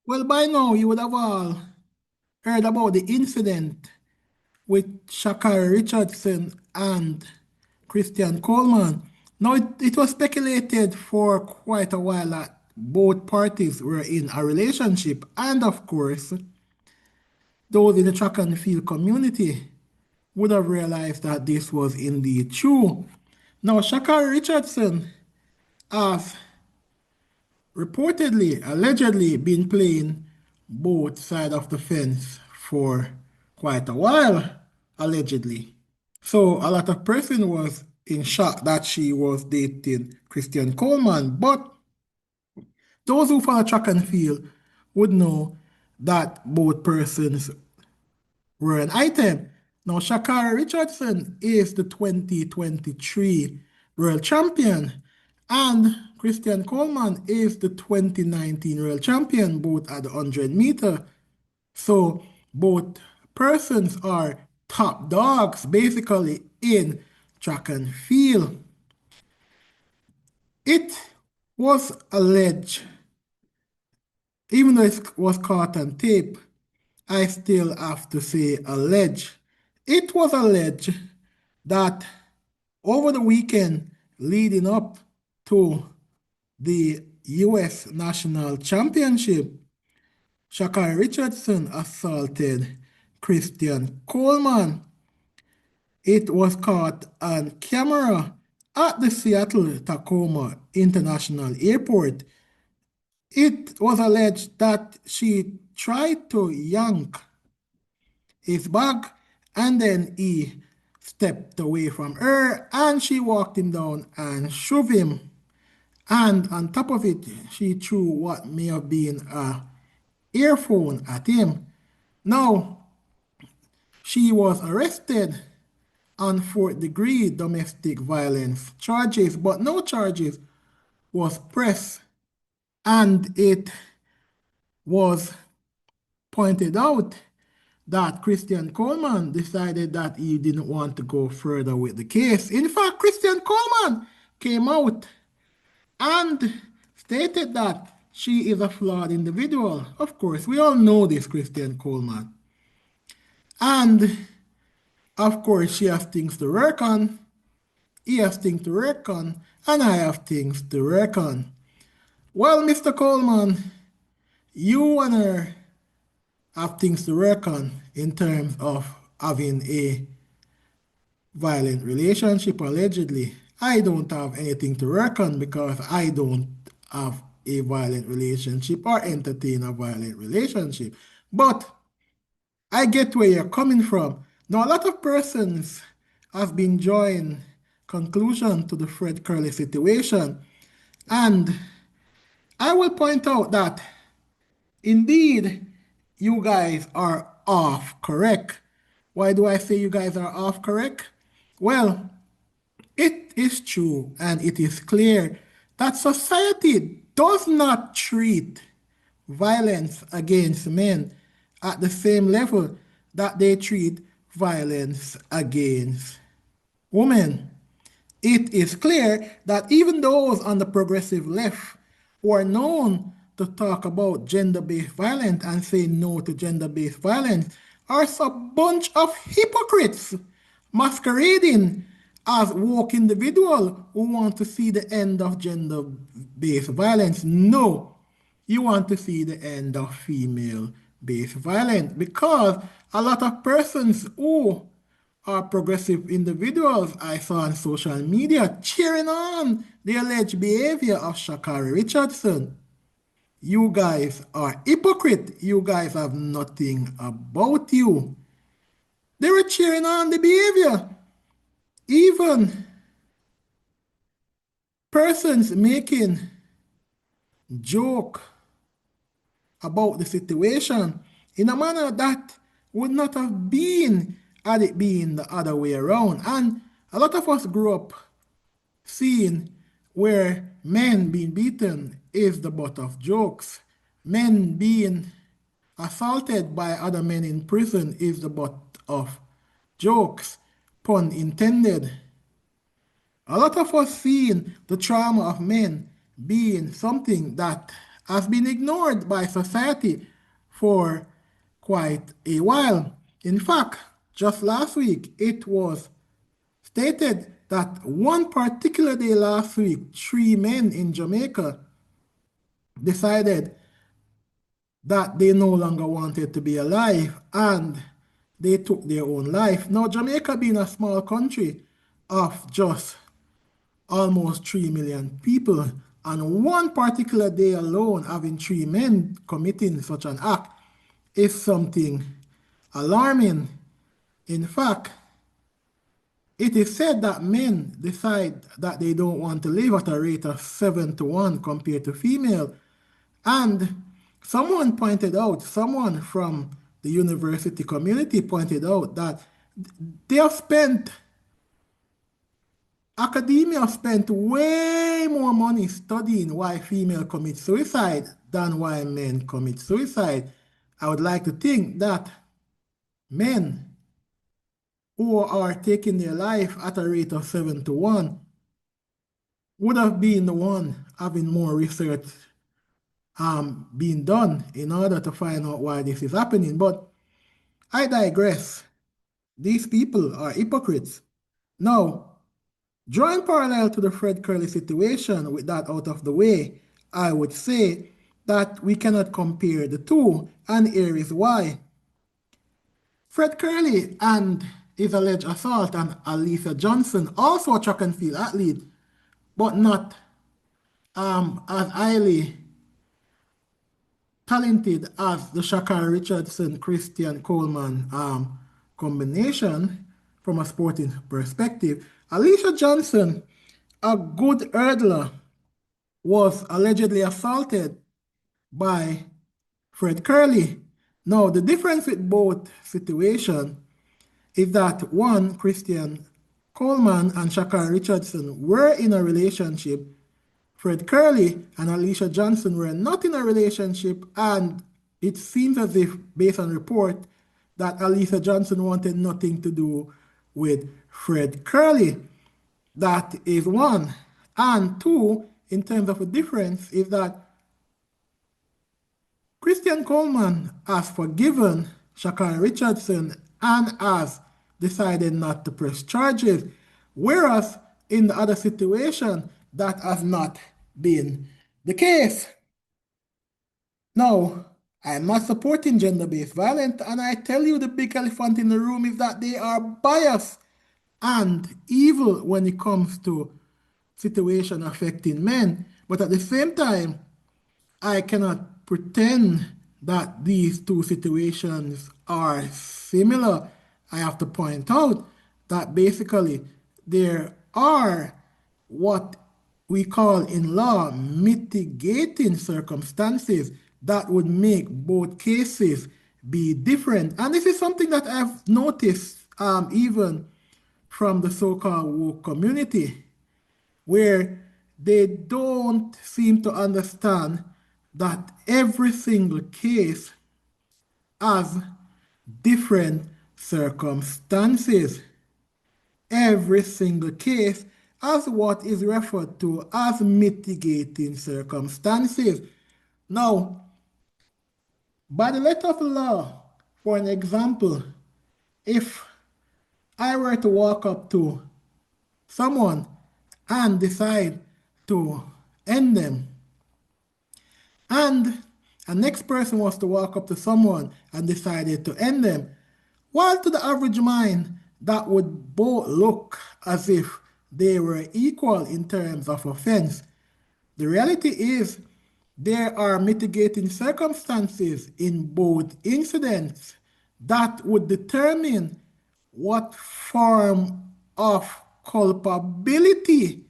Well, by now you would have all heard about the incident with Shacarri Richardson and Christian Coleman. Now, it was speculated for quite a while that both parties were in a relationship, and of course, those in the track and field community would have realized that this was indeed true. Now, Shacarri Richardson has reportedly, allegedly, been playing both sides of the fence for quite a while, allegedly. So a lot of person was in shock that she was dating Christian Coleman, but those who follow track and field would know that both persons were an item. Now, Shacarri Richardson is the 2023 world champion, and Christian Coleman is the 2019 world champion, both at the 100 meter. So, both persons are top dogs basically in track and field. It was alleged, even though it was caught on tape, I still have to say alleged. It was alleged that over the weekend leading up to the US National Championship, Shacarri Richardson assaulted Christian Coleman. It was caught on camera at the Seattle Tacoma International Airport. It was alleged that she tried to yank his bag and then he stepped away from her and she walked him down and shoved him. And on top of it, she threw what may have been a earphone at him. Now, she was arrested on fourth-degree domestic violence charges, but no charges was pressed, and it was pointed out that Christian Coleman decided that he didn't want to go further with the case. In fact, Christian Coleman came out and stated that she is a flawed individual. Of course, we all know this Christian Coleman. And of course, she has things to work on, he has things to work on, and I have things to work on. Well, Mr. Coleman, you and her have things to work on in terms of having a violent relationship, allegedly. I don't have anything to work on because I don't have a violent relationship or entertain a violent relationship. But I get where you're coming from. Now, a lot of persons have been drawing conclusion to the Fred Curley situation, and I will point out that indeed you guys are off correct. Why do I say you guys are off correct? Well, it is true and it is clear that society does not treat violence against men at the same level that they treat violence against women. It is clear that even those on the progressive left who are known to talk about gender-based violence and say no to gender-based violence are a bunch of hypocrites masquerading as woke individuals who want to see the end of gender-based violence. No, you want to see the end of female-based violence because a lot of persons who are progressive individuals I saw on social media cheering on the alleged behavior of Shacarri Richardson. You guys are hypocrite. You guys have nothing about you. They were cheering on the behavior. Even persons making joke about the situation in a manner that would not have been had it been the other way around. And a lot of us grew up seeing where men being beaten is the butt of jokes. Men being assaulted by other men in prison is the butt of jokes, pun intended. A lot of us seeing the trauma of men being something that has been ignored by society for quite a while. In fact, just last week, it was stated that one particular day last week, three men in Jamaica decided that they no longer wanted to be alive and they took their own life. Now, Jamaica being a small country of just almost 3 million people, and one particular day alone having three men committing such an act is something alarming. In fact, it is said that men decide that they don't want to live at a rate of 7 to 1 compared to female. And someone from the university community pointed out that they have spent, academia have spent way more money studying why female commit suicide than why men commit suicide. I would like to think that men who are taking their life at a rate of 7 to 1 would have been the one having more research being done in order to find out why this is happening. But I digress. These people are hypocrites. Now, drawing parallel to the Fred Curley situation with that out of the way, I would say that we cannot compare the two, and here is why. Fred Curley and his alleged assault on Alisa Johnson, also a track and field athlete, but not as highly talented as the Shacarri Richardson Christian Coleman combination from a sporting perspective. Alicia Johnson, a good hurdler, was allegedly assaulted by Fred Curley. Now, the difference with both situations is that one, Christian Coleman and Shacarri Richardson were in a relationship. Fred Curley and Alicia Johnson were not in a relationship, and it seems as if, based on report, that Alicia Johnson wanted nothing to do with Fred Curley. That is one. And two, in terms of a difference, is that Christian Coleman has forgiven Shacarri Richardson and has decided not to press charges, whereas in the other situation, that has not been the case. Now, I'm not supporting gender-based violence, and I tell you the big elephant in the room is that they are biased and evil when it comes to situation affecting men. But at the same time, I cannot pretend that these two situations are similar. I have to point out that basically there are what we call in law mitigating circumstances that would make both cases be different. And this is something that I've noticed even from the so-called woke community, where they don't seem to understand that every single case has different circumstances. Every single case has what is referred to as mitigating circumstances. Now, by the letter of the law, for an example, if I were to walk up to someone and decide to end them, and a next person was to walk up to someone and decided to end them, while to the average mind, that would both look as if they were equal in terms of offense. The reality is there are mitigating circumstances in both incidents that would determine what form of culpability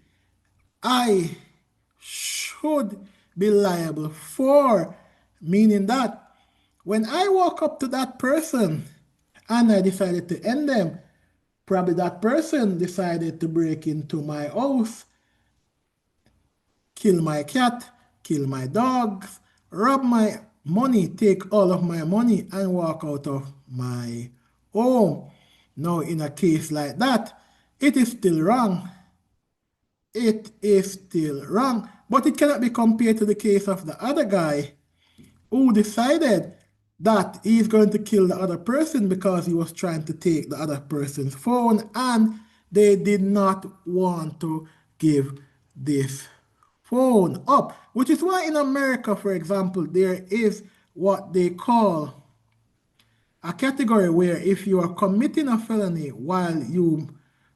I should be liable for. Meaning that when I walk up to that person and I decided to end them, probably that person decided to break into my house, kill my cat, kill my dogs, rob my money, take all of my money, and walk out of my home. Now, in a case like that, it is still wrong. It is still wrong. But it cannot be compared to the case of the other guy who decided that he's going to kill the other person because he was trying to take the other person's phone and they did not want to give this phone up. Which is why in America, for example, there is what they call a category where if you are committing a felony while you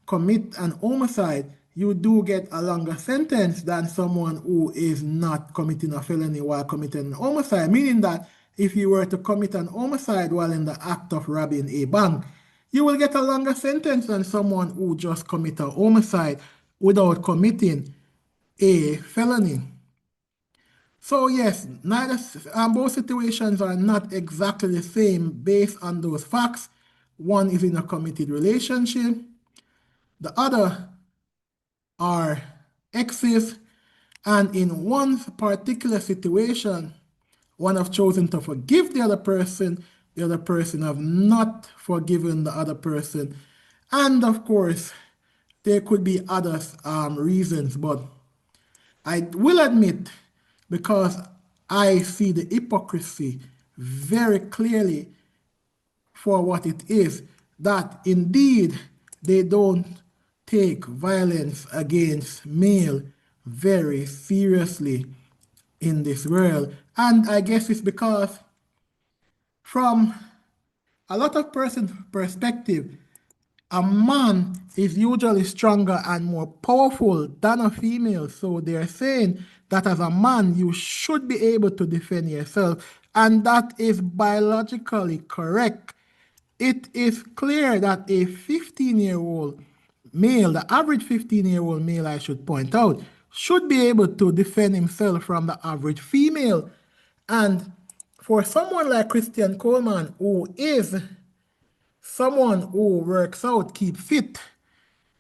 commit an homicide, you do get a longer sentence than someone who is not committing a felony while committing an homicide. Meaning that if you were to commit an homicide while in the act of robbing a bank, you will get a longer sentence than someone who just commit a homicide without committing a felony. So yes, both situations are not exactly the same based on those facts. One is in a committed relationship, the other are exes, and in one particular situation, one have chosen to forgive the other person have not forgiven the other person, and of course, there could be other reasons, but I will admit, because I see the hypocrisy very clearly for what it is, that indeed they don't take violence against male very seriously in this world. And I guess it's because from a lot of person's perspective, a man is usually stronger and more powerful than a female. So they're saying that as a man, you should be able to defend yourself. And that is biologically correct. It is clear that a 15-year-old male, the average 15-year-old male, I should point out, should be able to defend himself from the average female. And for someone like Christian Coleman, who is someone who works out, keep fit,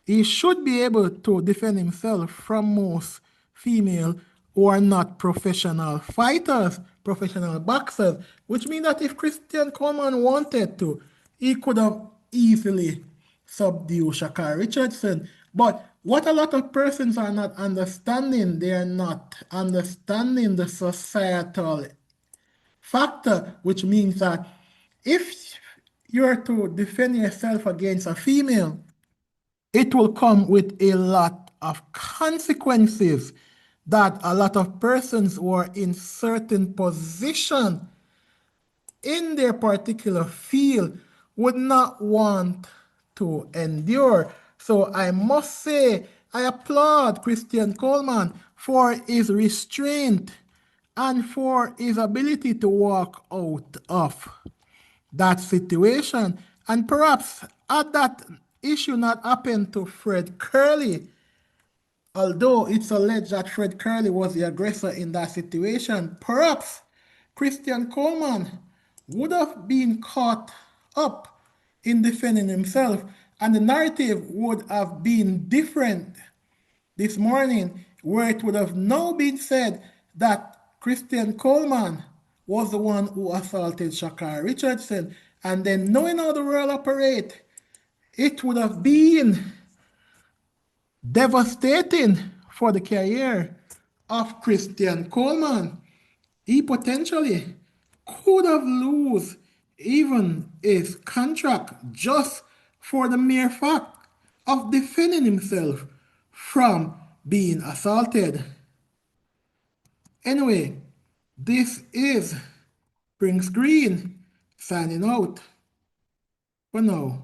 he should be able to defend himself from most female who are not professional fighters, professional boxers, which means that if Christian Coleman wanted to, he could have easily subdued Shacarri Richardson. But what a lot of persons are not understanding, they are not understanding the societal factor, which means that if you're to defend yourself against a female, it will come with a lot of consequences that a lot of persons who are in certain position in their particular field would not want to endure. So I must say, I applaud Christian Coleman for his restraint and for his ability to walk out of that situation. And perhaps had that issue not happened to Fred Curley, although it's alleged that Fred Curley was the aggressor in that situation, perhaps Christian Coleman would have been caught up in defending himself, and the narrative would have been different this morning, where it would have now been said that Christian Coleman was the one who assaulted Shacarri Richardson. And then knowing how the world operates, it would have been devastating for the career of Christian Coleman. He potentially could have lost even his contract just for the mere fact of defending himself from being assaulted. Anyway, this is Prince Green signing out for now.